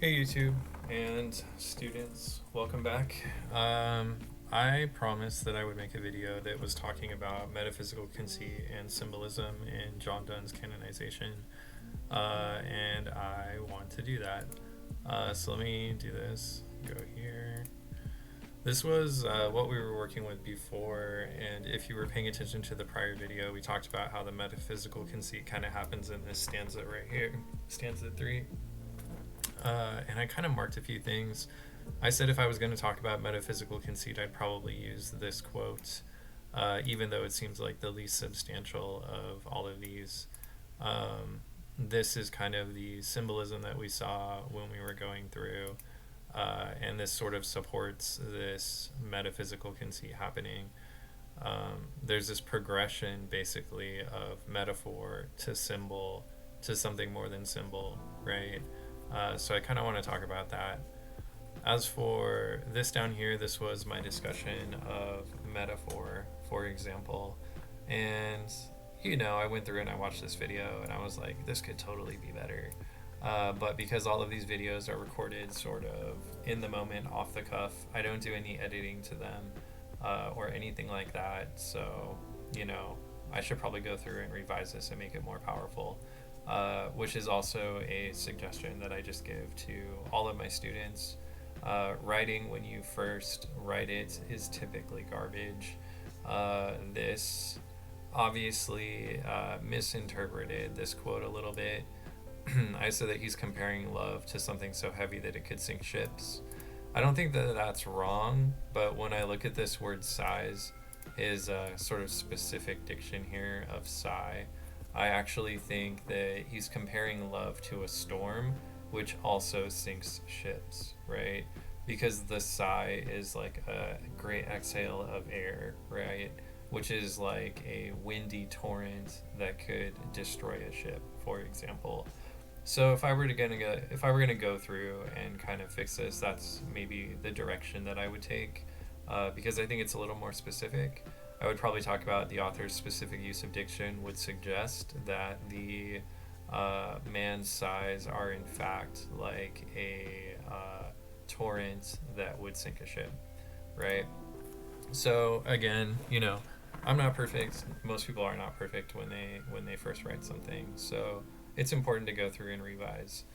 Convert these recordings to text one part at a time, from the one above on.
Hey YouTube and students, welcome back. I promised that I would make a video that was talking about metaphysical conceit and symbolism in John Donne's Canonization, and I want to do that. So let me do this. Go here. This was what we were working with before, and if you were paying attention to the prior video, we talked about how the metaphysical conceit kind of happens in this stanza right here, stanza 3. And I kind of marked a few things. I said if I was going to talk about metaphysical conceit, I'd probably use this quote, even though it seems like the least substantial of all of these. This is kind of the symbolism that we saw when we were going through, and this sort of supports this metaphysical conceit happening. There's this progression, basically, of metaphor to symbol to something more than symbol, right? So I kind of want to talk about that. As for this down here, this was my discussion of metaphor, for example. And, I went through and I watched this video and I was like, this could totally be better. But because all of these videos are recorded sort of in the moment, off the cuff, I don't do any editing to them or anything like that. So, I should probably go through and revise this and make it more powerful. Which is also a suggestion that I just give to all of my students. Writing when you first write it is typically garbage. This obviously misinterpreted this quote a little bit. I said that he's comparing love to something so heavy that it could sink ships. I don't think that that's wrong, but when I look at this word size, his sort of specific diction here of sigh, I actually think that he's comparing love to a storm, which also sinks ships, right? Because the sigh is like a great exhale of air, right? Which is like a windy torrent that could destroy a ship, for example. So if I were gonna go through and kind of fix this, that's maybe the direction that I would take, because I think it's a little more specific. I would probably talk about the author's specific use of diction would suggest that the man's sighs are in fact like a torrent that would sink a ship, right? So again, I'm not perfect. Most people are not perfect when they first write something. So it's important to go through and revise.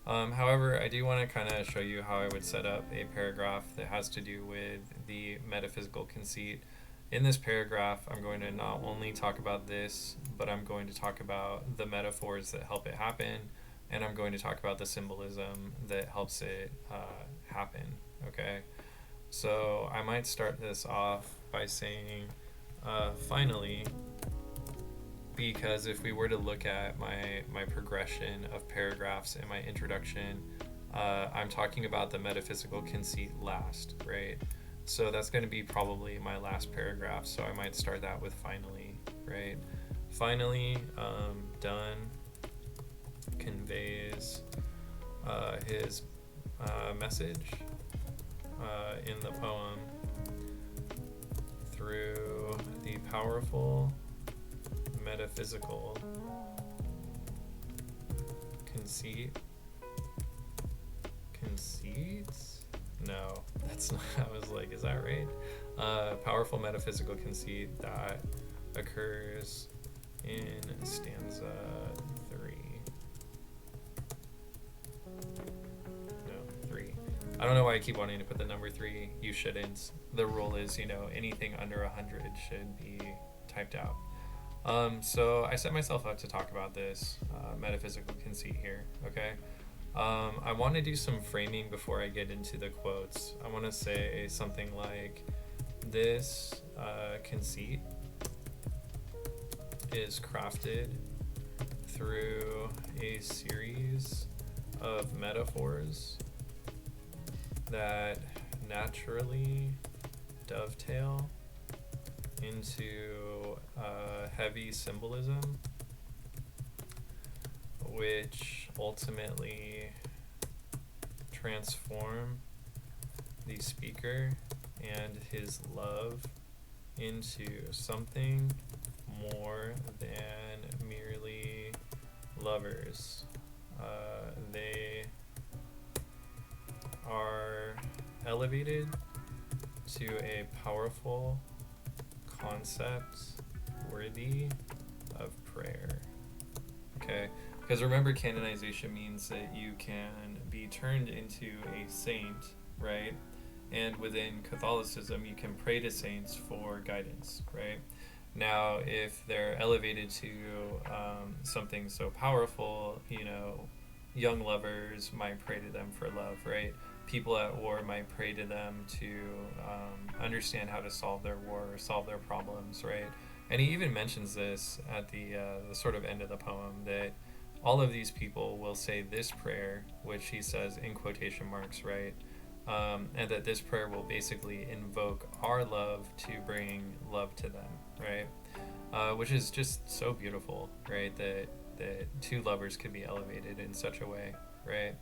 However, I do want to kind of show you how I would set up a paragraph that has to do with the metaphysical conceit. In this paragraph, I'm going to not only talk about this, but I'm going to talk about the metaphors that help it happen, and I'm going to talk about the symbolism that helps it happen, okay? So I might start this off by saying, finally, because if we were to look at my progression of paragraphs in my introduction, I'm talking about the metaphysical conceit last, right? So that's going to be probably my last paragraph, so I might start that with finally, right? Finally, Donne conveys his message in the poem through the powerful metaphysical conceit. No, that's not. I was like, is that right? Powerful metaphysical conceit that occurs in stanza 3. No, 3. I don't know why I keep wanting to put the number 3. You shouldn't. The rule is, anything under 100 should be typed out. So I set myself up to talk about this metaphysical conceit here, okay? I want to do some framing before I get into the quotes. I want to say something like, this conceit is crafted through a series of metaphors that naturally dovetail into heavy symbolism, which ultimately transform the speaker and his love into something more than merely lovers. They elevated to a powerful concept worthy of prayer. Okay, because remember, canonization means that you can be turned into a saint, right? And within Catholicism, you can pray to saints for guidance, right? Now, if they're elevated to something so powerful, young lovers might pray to them for love, right? People at war might pray to them to understand how to solve their war or solve their problems, right? And he even mentions this at the sort of end of the poem, that all of these people will say this prayer, which he says in quotation marks, right? And that this prayer will basically invoke our love to bring love to them, right? Which is just so beautiful, right? That two lovers could be elevated in such a way, right?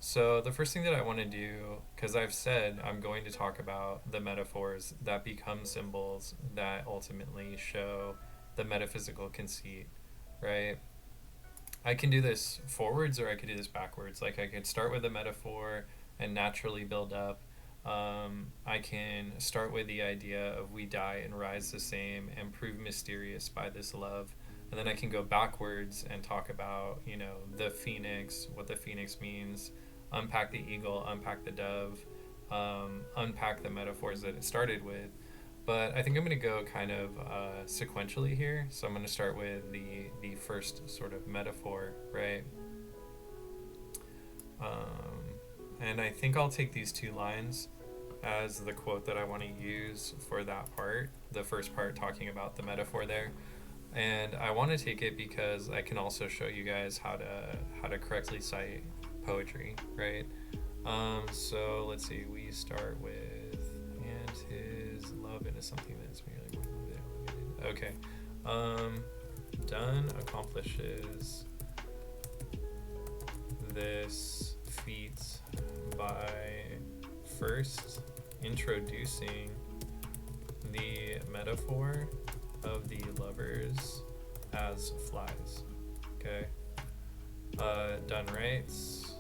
So the first thing that I want to do, because I've said I'm going to talk about the metaphors that become symbols that ultimately show the metaphysical conceit, right? I can do this forwards or I could do this backwards. Like I could start with a metaphor and naturally build up. I can start with the idea of we die and rise the same and prove mysterious by this love. And then I can go backwards and talk about, the phoenix, what the phoenix means, unpack the eagle, unpack the dove, unpack the metaphors that it started with. But I think I'm going to go kind of sequentially here. So I'm going to start with the first sort of metaphor, right? And I think I'll take these two lines as the quote that I want to use for that part, the first part talking about the metaphor there. And I want to take it because I can also show you guys how to correctly cite poetry, right? So let's see, we start with, and his love into something that's merely more than elevated. Okay. Donne accomplishes this feat by first introducing the metaphor of the lovers as flies. Okay. Donne writes,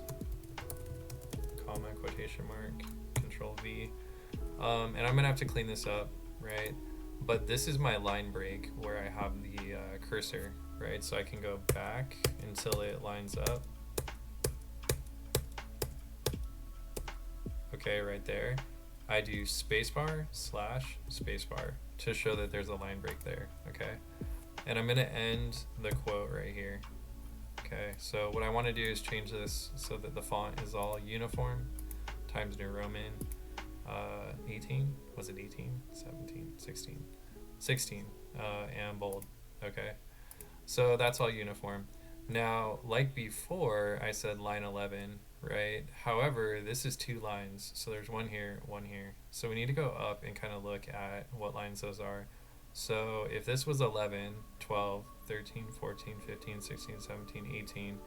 comma, quotation mark, control V. And I'm gonna have to clean this up, right? But this is my line break where I have the cursor, right? So I can go back until it lines up. Okay, right there. I do spacebar / spacebar to show that there's a line break there, okay? And I'm gonna end the quote right here. Okay, so what I want to do is change this so that the font is all uniform, Times New Roman, 18, was it 18, 17, 16, 16, and bold, okay? So that's all uniform. Now, like before, I said line 11, right? However, this is two lines, so there's one here, one here. So we need to go up and kind of look at what lines those are. So if this was 11, 12, 13, 14, 15, 16, 17, 18,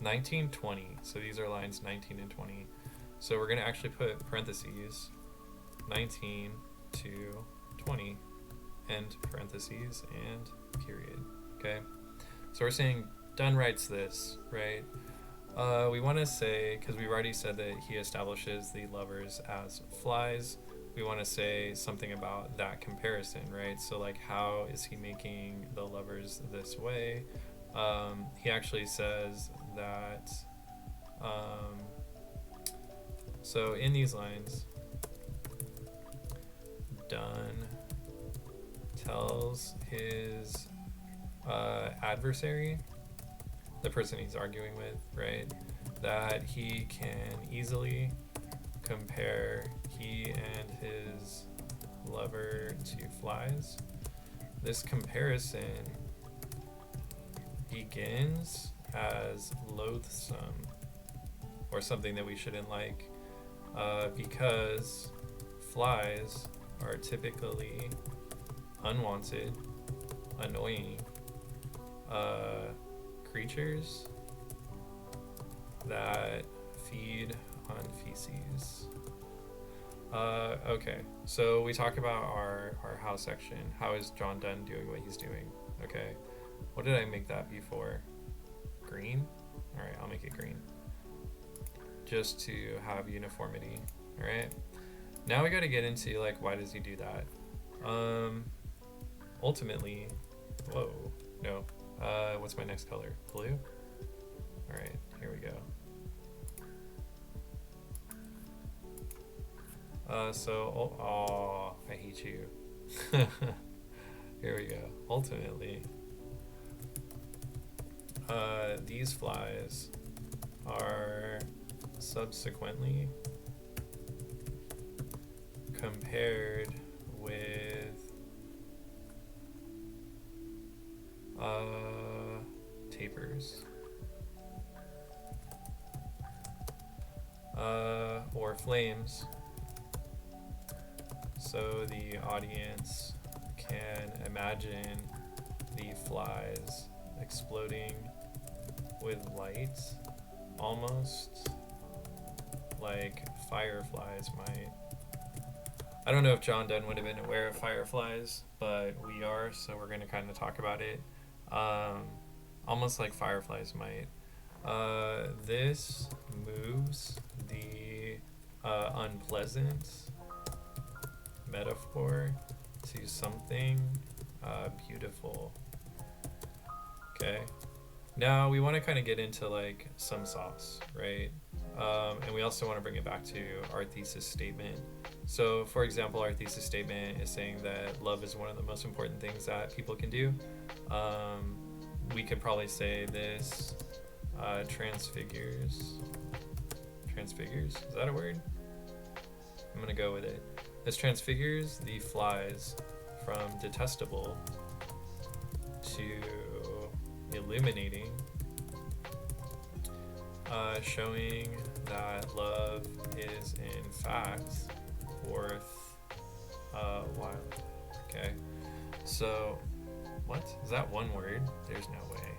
19, 20. So these are lines 19 and 20. So we're going to actually put parentheses, 19 to 20, end parentheses, and period. Okay? So we're saying Donne writes this, right? We want to say, because we've already said that he establishes the lovers as flies, we want to say something about that comparison, right? So like, how is he making the lovers this way? He actually says that, so in these lines, Donne tells his adversary, the person he's arguing with, right, that he can easily compare he and his lover to flies. This comparison begins as loathsome, or something that we shouldn't like, because flies are typically unwanted, annoying creatures that feed on feces. Okay, so we talk about our how section. How is John Donne doing what he's doing? Okay, what did I make that before? Green? All right, I'll make it green, just to have uniformity. All right, Now we got to get into like, why does he do that? Ultimately, whoa, no. What's my next color? Blue? All right, here we go. I hate you. Here we go. Ultimately, these flies are subsequently compared with tapers or flames, so the audience can imagine the flies exploding with light, almost like fireflies might. I don't know if John Donne would have been aware of fireflies, but we are, so we're going to kind of talk about it. Almost like fireflies might. This moves the unpleasant metaphor to something beautiful. Okay. Now we want to kind of get into like some sauce, right? And we also want to bring it back to our thesis statement. So, for example, our thesis statement is saying that love is one of the most important things that people can do. We could probably say this transfigures. Transfigures? Is that a word? I'm going to go with it. This transfigures the flies from detestable to illuminating, showing that love is in fact worth while. Okay, so what is that? One word? There's no way.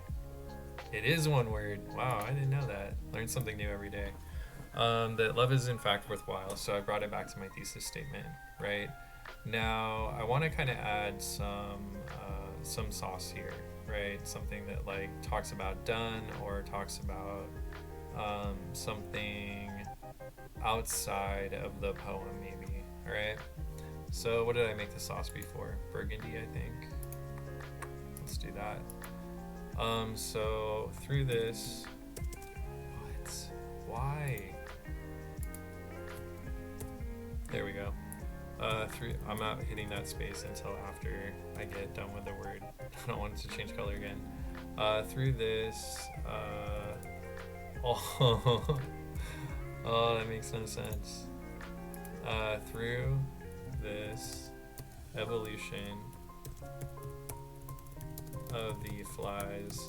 It is one word. Wow, I didn't know that. Learn something new every day. That love is in fact worthwhile. So I brought it back to my thesis statement. Right now, I want to kind of add some sauce here. Right, something that like talks about Donne or talks about something outside of the poem, maybe. All right. So what did I make the sauce before? Burgundy, I think. Let's do that. So through this, what? Why? There we go. I'm not hitting that space until after I get done with the word. I don't want it to change color again. Through this, oh, that makes no sense. Through this evolution of the flies,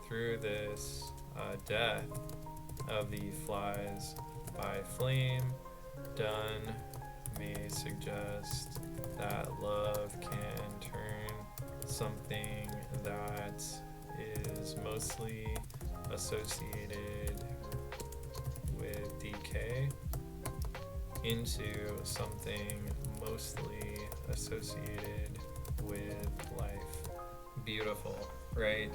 through this death of the flies by flame, Donne may suggest that love can turn something that is mostly associated with decay into something mostly associated with life. Beautiful, right?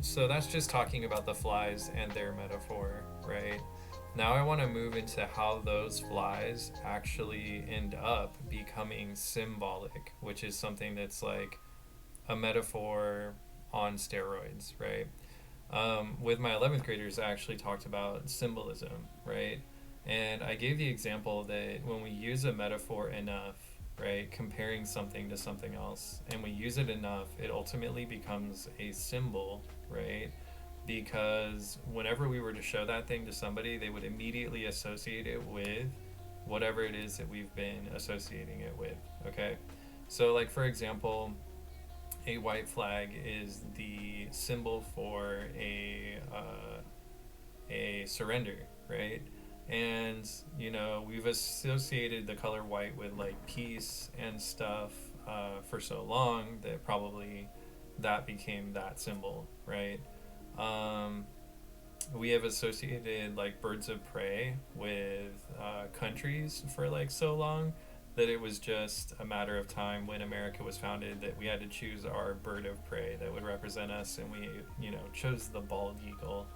So that's just talking about the flies and their metaphor, right? Now I want to move into how those flies actually end up becoming symbolic, which is something that's like a metaphor on steroids, right? With my 11th graders, I actually talked about symbolism, right? And I gave the example that when we use a metaphor enough, right, comparing something to something else, and we use it enough, it ultimately becomes a symbol, right? Because whenever we were to show that thing to somebody, they would immediately associate it with whatever it is that we've been associating it with, okay? So like, for example, a white flag is the symbol for a surrender, right? And, you know, we've associated the color white with like peace and stuff for so long that probably that became that symbol, right? We have associated like birds of prey with countries for like so long that it was just a matter of time when America was founded that we had to choose our bird of prey that would represent us, and we, you know, chose the bald eagle.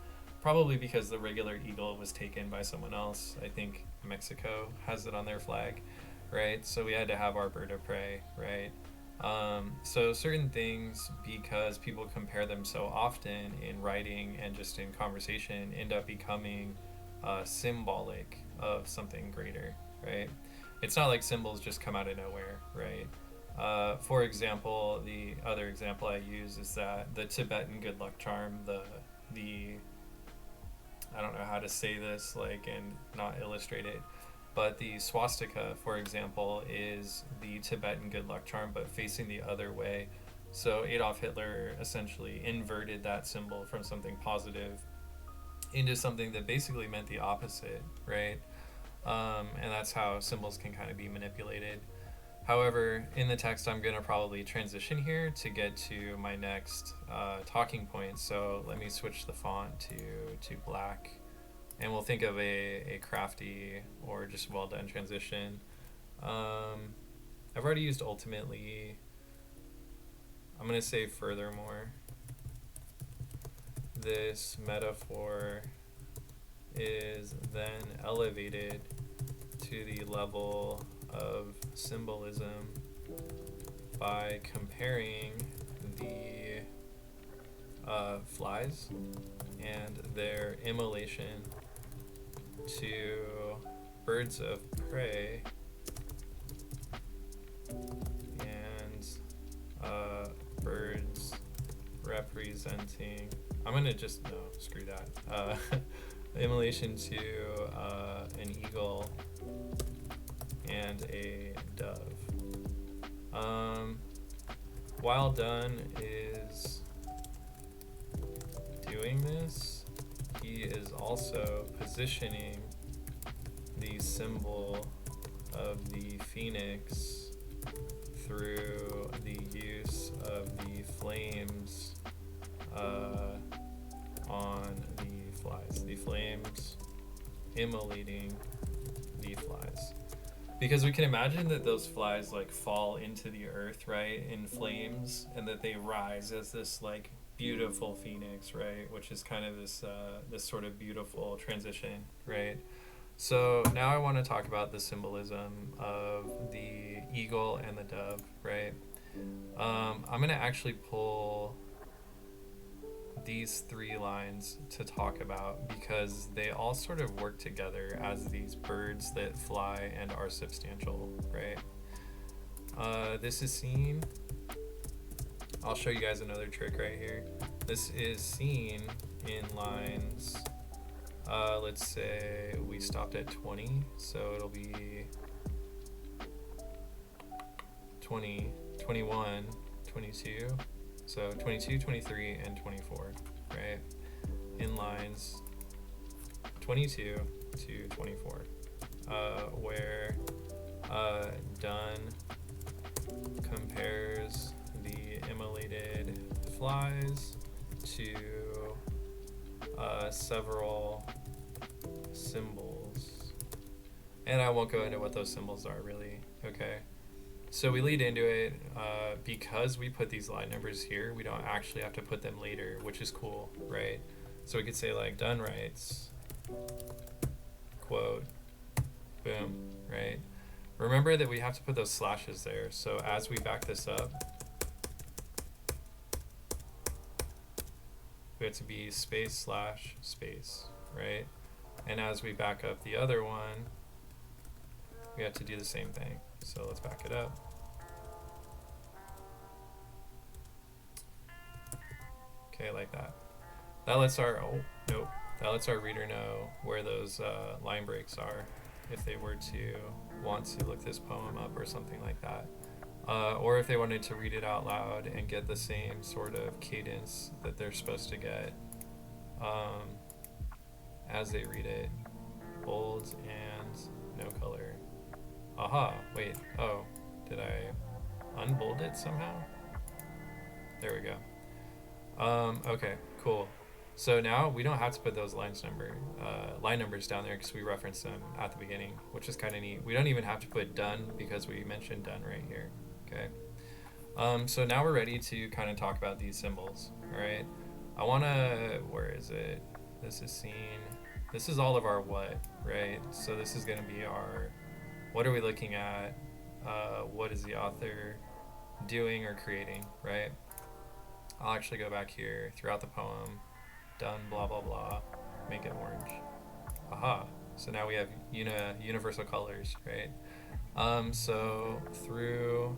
probably because the regular eagle was taken by someone else. I think Mexico has it on their flag, right? So we had to have our bird of prey, right? So certain things, because people compare them so often in writing and just in conversation, end up becoming symbolic of something greater, right? It's not like symbols just come out of nowhere, right? For example, the other example I use is that the Tibetan good luck charm, the I don't know how to say this and not illustrate it, but the swastika, for example, is the Tibetan good luck charm, but facing the other way. So Adolf Hitler essentially inverted that symbol from something positive into something that basically meant the opposite, right? And that's how symbols can kind of be manipulated. However, in the text, I'm going to probably transition here to get to my next talking point. So let me switch the font to black. And we'll think of a crafty or just well done transition. I've already used ultimately. I'm going to say furthermore. This metaphor is then elevated to the level of symbolism by comparing the flies and their immolation to birds of prey and birds representing, I'm gonna just, no, screw that, immolation to an eagle and a dove. While Donne is doing this, he is also positioning the symbol of the phoenix through the use of the flames on the flies. The flames immolating the flies. Because we can imagine that those flies fall into the earth, right, in flames, and that they rise as this beautiful phoenix, right, which is kind of this sort of beautiful transition, right? So now I want to talk about the symbolism of the eagle and the dove, right? I'm going to actually pull these three lines to talk about because they all sort of work together as these birds that fly and are substantial, right? This is seen, I'll show you guys another trick right here. This is seen in lines, let's say we stopped at 20, so it'll be 20, 21, 22. So 22, 23, and 24, right? In lines 22 to 24, where Donne compares the immolated flies to several symbols. And I won't go into what those symbols are really, okay? So we lead into it because we put these line numbers here, we don't actually have to put them later, which is cool, right? So we could say Donne writes, quote, boom, right? Remember that we have to put those slashes there. So as we back this up, we have to be space slash space, right? And as we back up the other one, we have to do the same thing. So let's back it up. Okay, like that. That lets our, that lets our reader know where those line breaks are if they were to want to look this poem up or something like that. Or if they wanted to read it out loud and get the same sort of cadence that they're supposed to get as they read it. Bold and no color. Aha, wait, oh, did I unbold it somehow? There we go. Okay, cool. So now we don't have to put those line numbers down there because we referenced them at the beginning, which is kind of neat. We don't even have to put done because we mentioned done right here, okay? So now we're ready to kind of talk about these symbols, all right? I want to, where is it? This is seen. This is all of our what, right? So this is going to be our, what are we looking at? What is the author doing or creating, right? I'll actually go back here throughout the poem, Donne, blah, blah, blah, make it orange. Aha. So now we have universal colors, right? So through,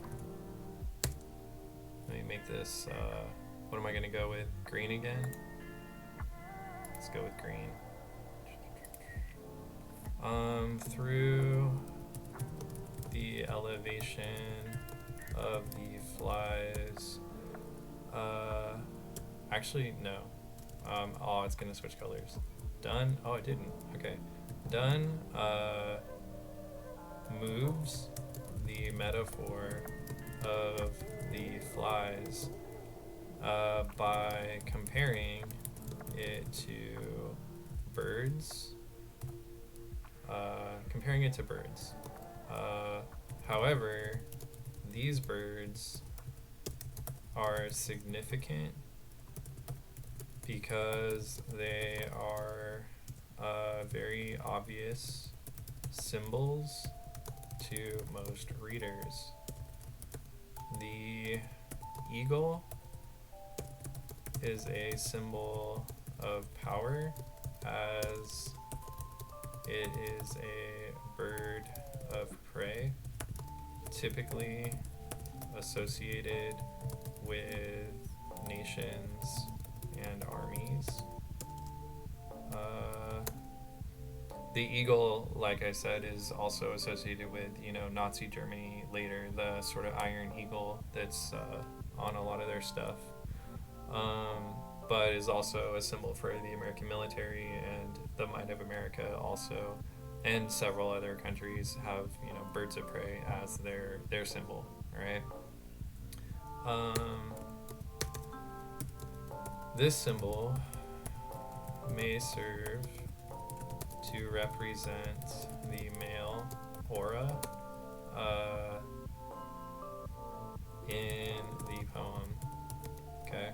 let me make this, what am I going to go with? Green again? Let's go with green. Through the elevation of the flies, actually, no. Oh, it's going to switch colors. Donne, oh, it didn't. Okay. Donne, moves the metaphor of the flies by comparing it to birds. However, these birds are significant because they are very obvious symbols to most readers. The eagle is a symbol of power, as it is a bird of prey, typically associated with nations and armies. The eagle, like I said, is also associated with, Nazi Germany later, the sort of iron eagle that's on a lot of their stuff, but is also a symbol for the American military and the might of America also, and several other countries have, birds of prey as their symbol, right? This symbol may serve to represent the male aura in the poem. Okay,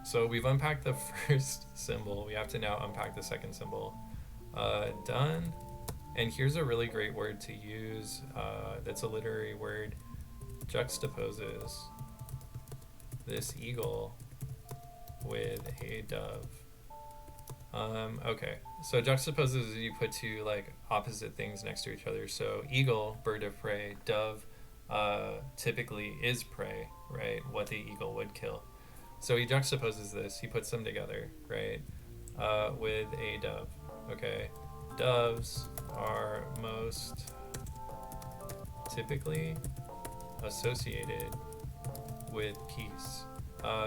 so we've unpacked the first symbol. We have to now unpack the second symbol. Done. And here's a really great word to use that's a literary word. Juxtaposes this eagle with a dove. Okay, so juxtaposes, you put two like opposite things next to each other. So eagle, bird of prey, dove typically is prey, right? What the eagle would kill. So he juxtaposes this, he puts them together, right? With a dove. Okay, doves are most typically associated with peace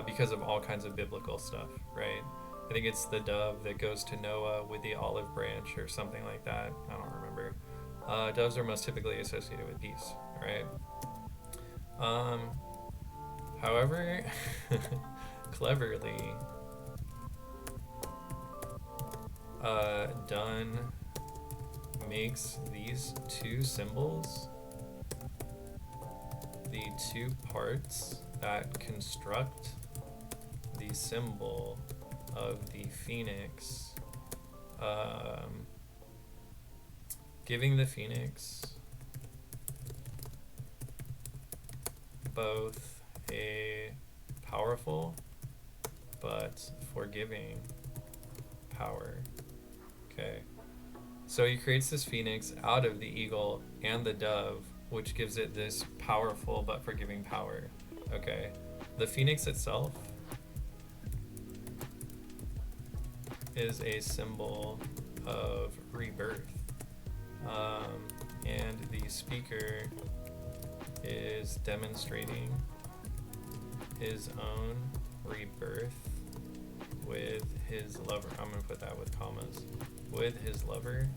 because of all kinds of biblical stuff, right? I think it's the dove that goes to Noah with the olive branch or something like that. I don't remember. Doves are most typically associated with peace, right? However, cleverly, Donne makes these two symbols the two parts that construct the symbol of the phoenix, giving the phoenix both a powerful but forgiving power. Okay, so he creates this phoenix out of the eagle and the dove, which gives it this powerful but forgiving power. Okay, the phoenix itself is a symbol of rebirth, and the speaker is demonstrating his own rebirth with his lover. I'm going to put that with commas. With his lover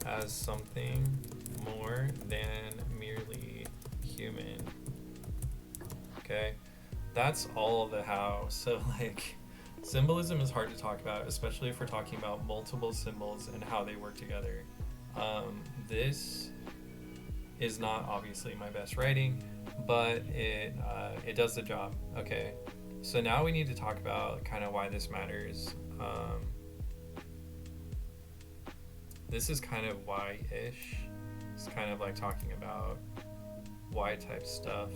as something more than merely human. Okay, that's all of the how. So like, symbolism is hard to talk about, especially if we're talking about multiple symbols and how they work together. This is not obviously my best writing, but it does the job. Okay, So now we need to talk about kind of why this matters. This is kind of why-ish. It's kind of like talking about why type stuff.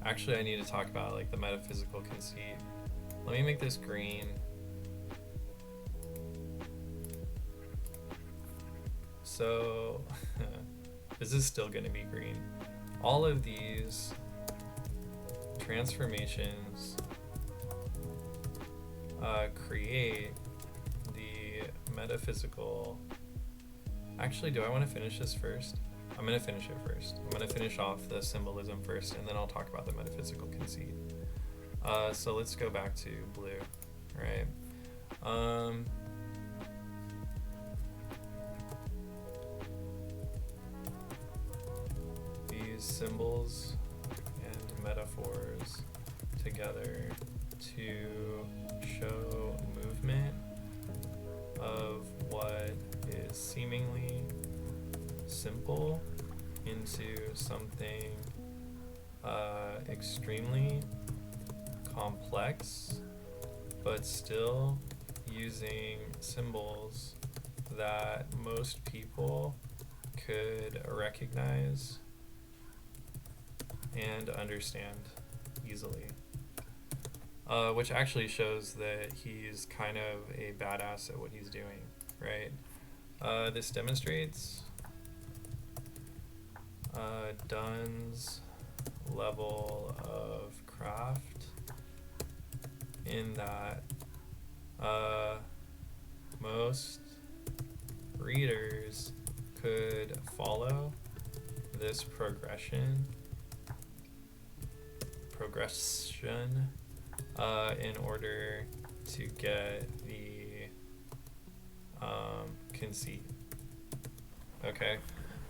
Actually, I need to talk about like the metaphysical conceit. Let me make this green. So this is still going to be green. All of these transformations create the metaphysical. Actually, do I want to finish this first? I'm going to finish it first. I'm going to finish off the symbolism first, and then I'll talk about the metaphysical conceit. So let's go back to blue, right? These symbols and metaphors together to show movement of what is seemingly simple into something extremely complex, but still using symbols that most people could recognize and understand easily. Which actually shows that he's kind of a badass at what he's doing, right? This demonstrates Donne's level of craft in that most readers could follow this progression in order to get the conceit. Okay,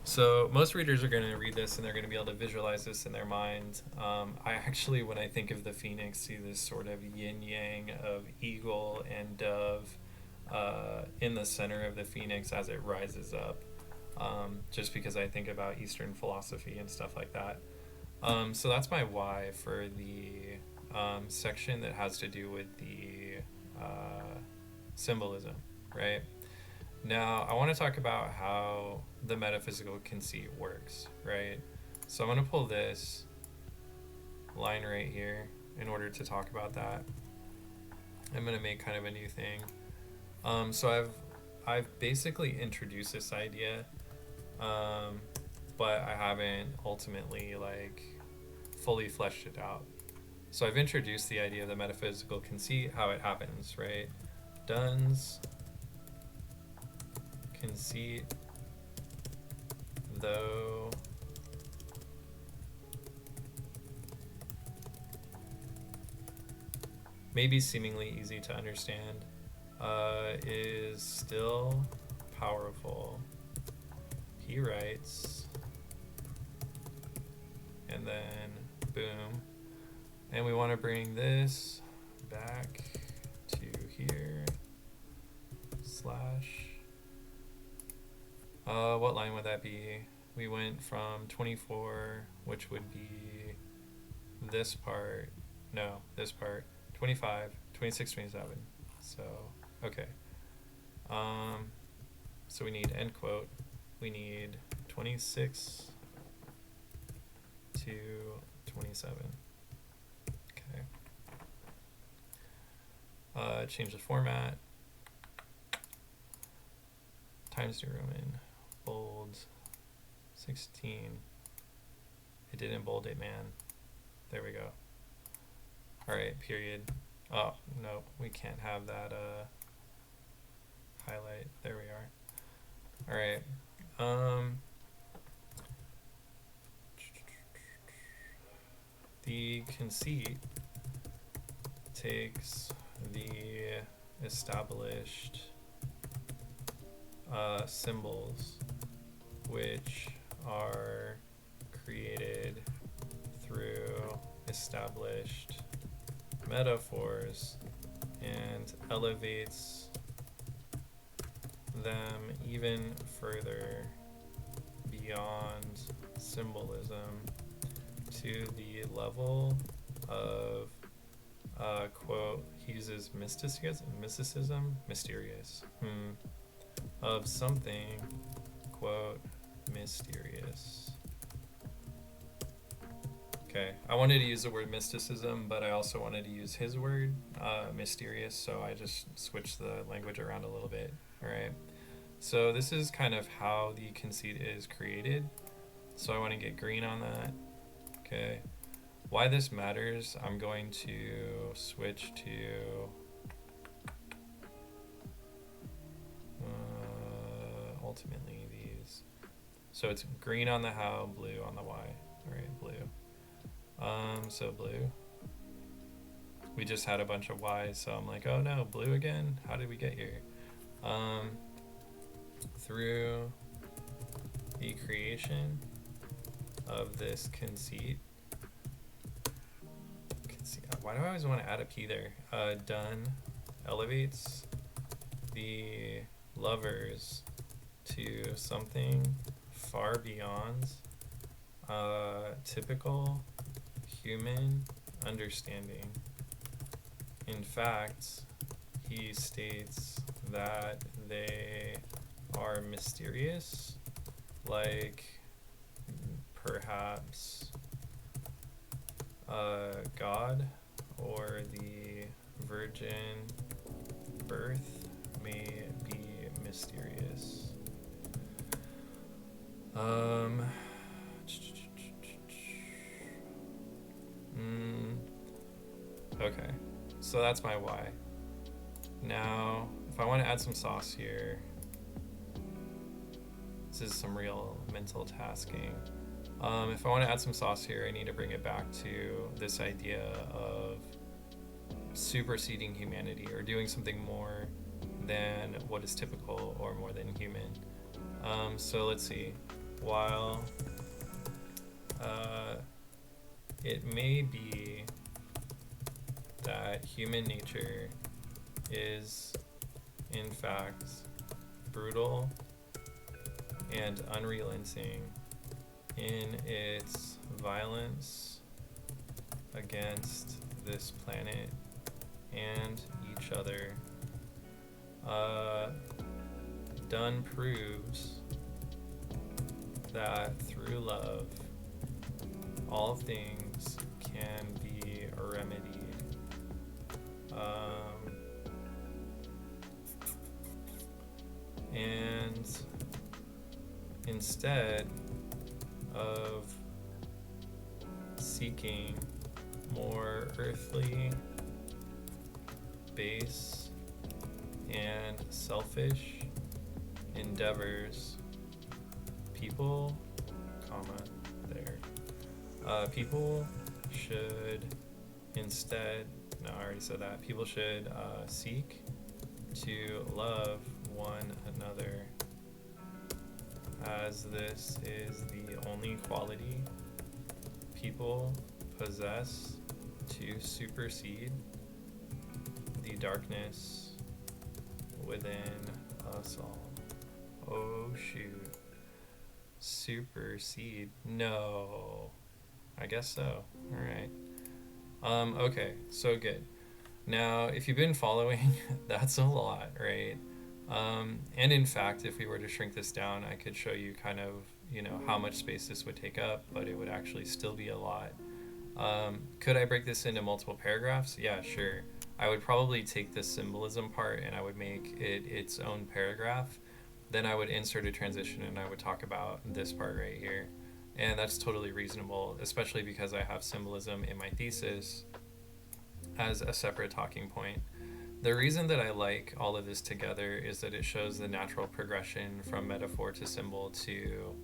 so most readers are going to read this and they're going to be able to visualize this in their mind. I actually, when I think of the phoenix, see this sort of yin-yang of eagle and dove in the center of the phoenix as it rises up, just because I think about Eastern philosophy and stuff like that. So that's my why for the section that has to do with the symbolism, right? Now, I want to talk about how the metaphysical conceit works, right? So I'm going to pull this line right here in order to talk about that. I'm going to make kind of a new thing. So I've basically introduced this idea, but I haven't ultimately like fully fleshed it out. So I've introduced the idea of the metaphysical conceit, how it happens, right? Donne's conceit, though maybe seemingly easy to understand, is still powerful. He writes, and then boom, and we want to bring this back to here, slash, what line would that be? We went from 24, which would be this part, no, this part, 25, 26, 27, so, okay. So we need end quote, we need 26 to 27. Okay. Change the format. Times New Roman. Bold. 16. It didn't bold it, man. There we go. Alright, period. Oh, no, we can't have that highlight. There we are. Alright. The conceit takes the established symbols, which are created through established metaphors, and elevates them even further beyond symbolism to the level of, quote, he uses mysticism, mysterious, of something, quote, mysterious. Okay, I wanted to use the word mysticism, but I also wanted to use his word, mysterious, so I just switched the language around a little bit. All right, so this is kind of how the conceit is created. So I want to get green on that. Okay, why this matters, I'm going to switch to ultimately these. So it's green on the how, blue on the why. All right, blue. So blue. We just had a bunch of Y's, so I'm like, oh no, blue again? How did we get here? Through the creation of this conceit. Why do I always want to add a P there? Donne elevates the lovers to something far beyond typical human understanding. In fact, he states that they are mysterious, like perhaps God or the virgin birth may be mysterious. Okay, so that's my why. Now, if I want to add some sauce here, this is some real mental tasking. If I want to add some sauce here, I need to bring it back to this idea of superseding humanity or doing something more than what is typical or more than human. So let's see. While it may be that human nature is in fact brutal and unrelenting in its violence against this planet and each other, Donne proves that through love all things can be remedied. And instead of seeking more earthly, base, and selfish endeavors, people, people should instead, no, I already said that, people should seek to love one another, as this is the only quality people possess to supersede the darkness within us all. Oh shoot. Supersede. No. I guess so. Alright. Okay, so good. Now, if you've been following, that's a lot, right? And in fact, if we were to shrink this down, I could show you kind of, how much space this would take up, but it would actually still be a lot. Could I break this into multiple paragraphs? Yeah, sure. I would probably take this symbolism part and I would make it its own paragraph. Then I would insert a transition and I would talk about this part right here. And that's totally reasonable, especially because I have symbolism in my thesis as a separate talking point. The reason that I like all of this together is that it shows the natural progression from metaphor to symbol to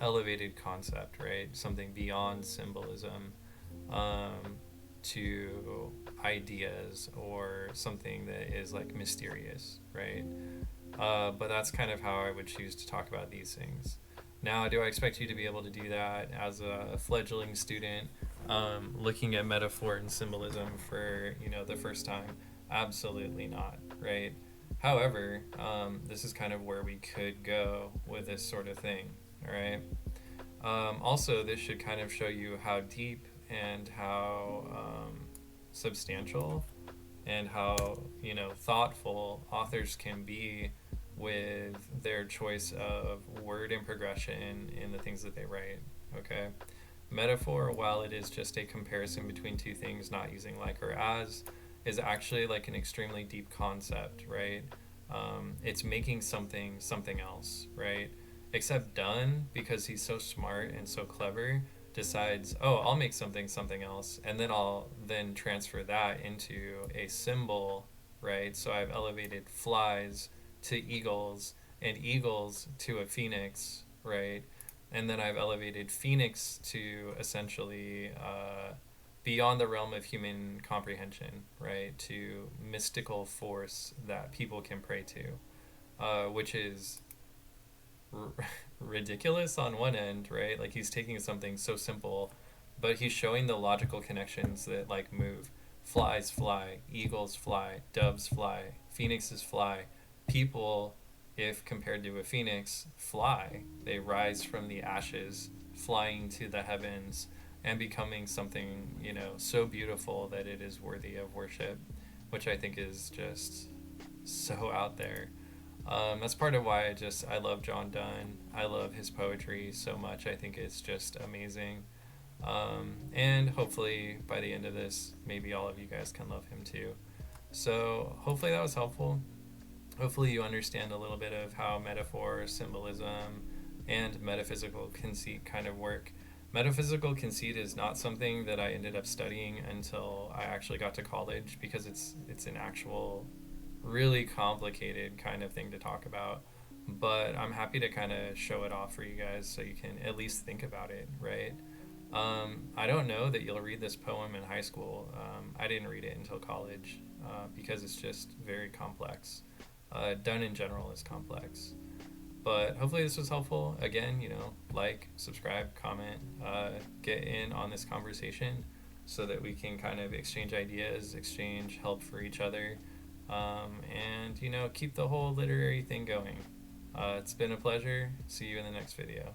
elevated concept, right? Something beyond symbolism, to ideas or something that is like mysterious, right? But that's kind of how I would choose to talk about these things. Now, do I expect you to be able to do that as a fledgling student, looking at metaphor and symbolism for, the first time? Absolutely not, right? However, this is kind of where we could go with this sort of thing, All right. Also, this should kind of show you how deep and how substantial and how, thoughtful authors can be with their choice of word and progression in the things that they write. Okay. Metaphor, while it is just a comparison between two things, not using like or as, is actually like an extremely deep concept, right? It's making something else, right? Except Donne, because he's so smart and so clever, decides, oh, I'll make something else, and then I'll then transfer that into a symbol, right? So I've elevated flies to eagles, and eagles to a phoenix, right? And then I've elevated phoenix to essentially beyond the realm of human comprehension, right? To mystical force that people can pray to, which is r- ridiculous on one end, right? Like he's taking something so simple, but he's showing the logical connections that like move. Flies fly, eagles fly, doves fly, phoenixes fly. People, if compared to a phoenix, fly. They rise from the ashes, flying to the heavens and becoming something, so beautiful that it is worthy of worship, which I think is just so out there. That's part of why I love John Donne. I love his poetry so much. I think it's just amazing. And hopefully by the end of this, maybe all of you guys can love him too. So hopefully that was helpful. Hopefully you understand a little bit of how metaphor, symbolism, and metaphysical conceit kind of work. Metaphysical conceit is not something that I ended up studying until I actually got to college, because it's an actual really complicated kind of thing to talk about. But I'm happy to kind of show it off for you guys so you can at least think about it, right? I don't know that you'll read this poem in high school. I didn't read it until college because it's just very complex. Donne in general is complex. But hopefully this was helpful. Again, like, subscribe, comment, get in on this conversation so that we can kind of exchange ideas, exchange help for each other, and, keep the whole literary thing going. It's been a pleasure. See you in the next video.